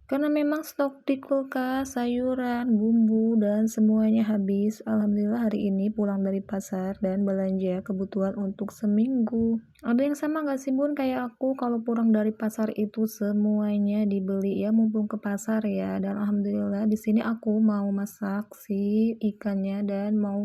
Karena memang stok di kulkas, sayuran, bumbu, dan semuanya habis. Alhamdulillah hari ini pulang dari pasar dan belanja kebutuhan untuk seminggu. Ada yang sama nggak sih Bun kayak aku kalau pulang dari pasar itu semuanya dibeli ya mumpung ke pasar ya. Dan alhamdulillah di sini aku mau masak si ikannya dan mau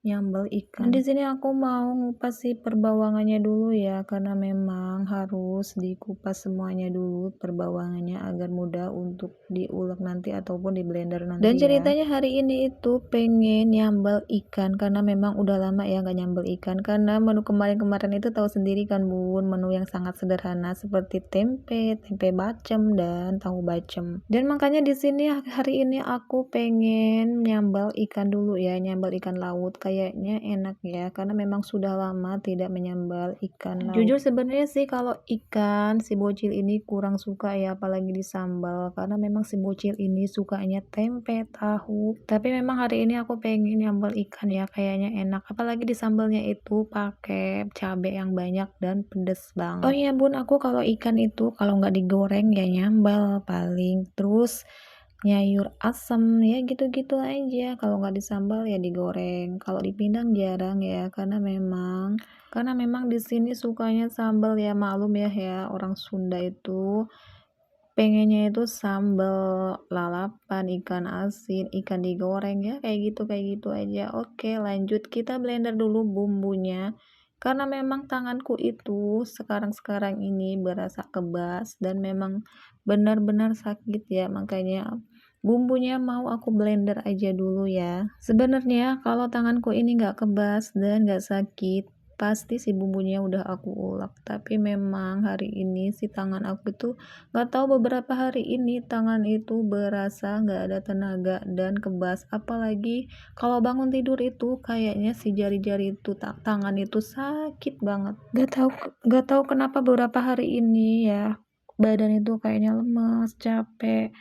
nyambel ikan. Di sini aku mau ngupas si perbawangannya dulu ya, karena memang harus dikupas semuanya dulu perbawangannya agar mudah untuk diulek nanti ataupun di blender nanti. Dan ceritanya hari ini itu pengen nyambel ikan karena memang udah lama ya nggak nyambel ikan, karena menu kemarin-kemarin itu tahu sendiri kan Bun, menu yang sangat sederhana seperti tempe, tempe bacem dan tahu bacem. Dan makanya di sini hari ini aku pengen nyambal ikan dulu ya, nyambal ikan laut. Kayaknya enak ya, karena memang sudah lama tidak menyambal ikan laut. Jujur sebenarnya sih kalau ikan si bocil ini kurang suka ya, apalagi disambal, karena memang si bocil ini sukanya tempe, tahu. Tapi memang hari ini aku pengen nyambal ikan ya, kayaknya enak. Apalagi disambalnya itu pakai cabai yang banyak dan pedes banget. Oh iya Bun, aku kalau ikan itu kalau nggak digoreng ya nyambal paling. Terus nyayur asem ya gitu-gitu aja, kalau nggak disambal ya digoreng, kalau dipindang jarang ya karena memang di sini sukanya sambal ya, maklum ya orang Sunda itu pengennya itu sambal lalapan, ikan asin, ikan digoreng ya kayak gitu aja. Oke lanjut, kita blender dulu bumbunya karena memang tanganku itu sekarang-sekarang ini berasa kebas dan memang benar-benar sakit ya, makanya bumbunya mau aku blender aja dulu ya. Sebenarnya kalau tanganku ini nggak kebas dan nggak sakit, pasti si bumbunya udah aku ulek. Tapi memang hari ini si tangan aku itu nggak tahu, beberapa hari ini tangan itu berasa nggak ada tenaga dan kebas. Apalagi kalau bangun tidur itu kayaknya si jari-jari itu tangan itu sakit banget. Nggak tahu kenapa beberapa hari ini ya badan itu kayaknya lemas, capek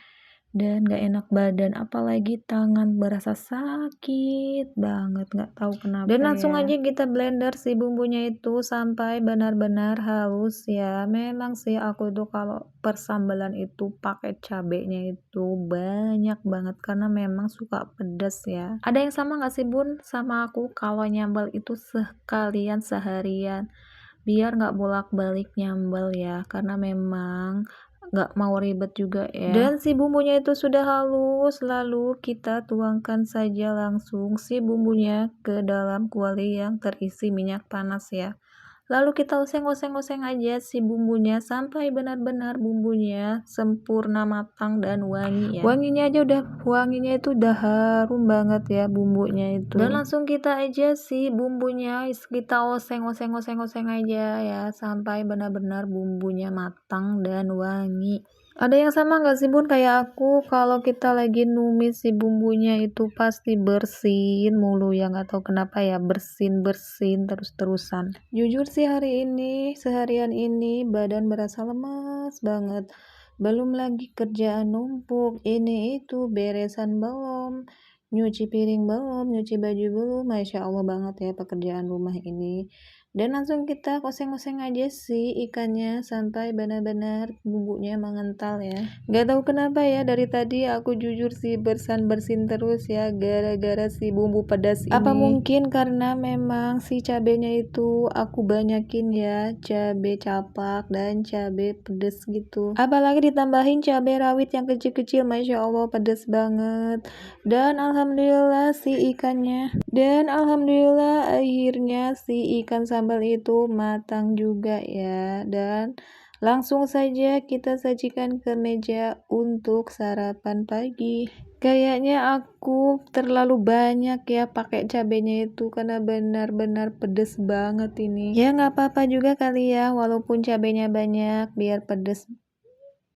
dan gak enak badan, apalagi tangan berasa sakit banget, nggak tahu kenapa. Dan langsung aja kita blender si bumbunya itu sampai benar-benar halus ya. Memang sih aku tuh kalau persambalan itu pakai cabenya itu banyak banget karena memang suka pedas ya. Ada yang sama nggak sih Bun sama aku kalau nyambal itu sekalian seharian, biar nggak bolak-balik nyambal ya, karena memang nggak mau ribet juga ya. Dan si bumbunya itu sudah halus, lalu kita tuangkan saja langsung si bumbunya ke dalam kuali yang terisi minyak panas ya. Lalu kita oseng-oseng aja si bumbunya sampai benar-benar bumbunya sempurna matang dan wangi ya. Wanginya itu udah harum banget ya bumbunya itu. Dan langsung kita aja si bumbunya kita oseng aja ya sampai benar-benar bumbunya matang dan wangi. Ada yang sama nggak sih Bun kayak aku, kalau kita lagi numis si bumbunya itu pasti bersin mulu ya, nggak tahu kenapa ya, bersin terus-terusan. Jujur sih hari ini seharian ini badan berasa lemas banget, belum lagi kerjaan numpuk, ini itu beresan belum, nyuci piring belum, nyuci baju belum, Masya Allah banget ya pekerjaan rumah ini. Dan langsung kita oseng-oseng aja sih ikannya sampai benar-benar bumbunya mengental ya. Gak tahu kenapa ya, dari tadi aku jujur sih bersin terus ya gara-gara si bumbu pedas ini. Apa mungkin karena memang si cabenya itu aku banyakin ya, cabe capak dan cabe pedas gitu. Apalagi ditambahin cabe rawit yang kecil-kecil, Masya Allah pedas banget. Dan alhamdulillah akhirnya si ikan sambal itu matang juga ya. Dan langsung saja kita sajikan ke meja untuk sarapan pagi. Kayaknya aku terlalu banyak ya pakai cabenya itu karena benar-benar pedes banget ini. Ya nggak apa-apa juga kali ya, walaupun cabenya banyak biar pedes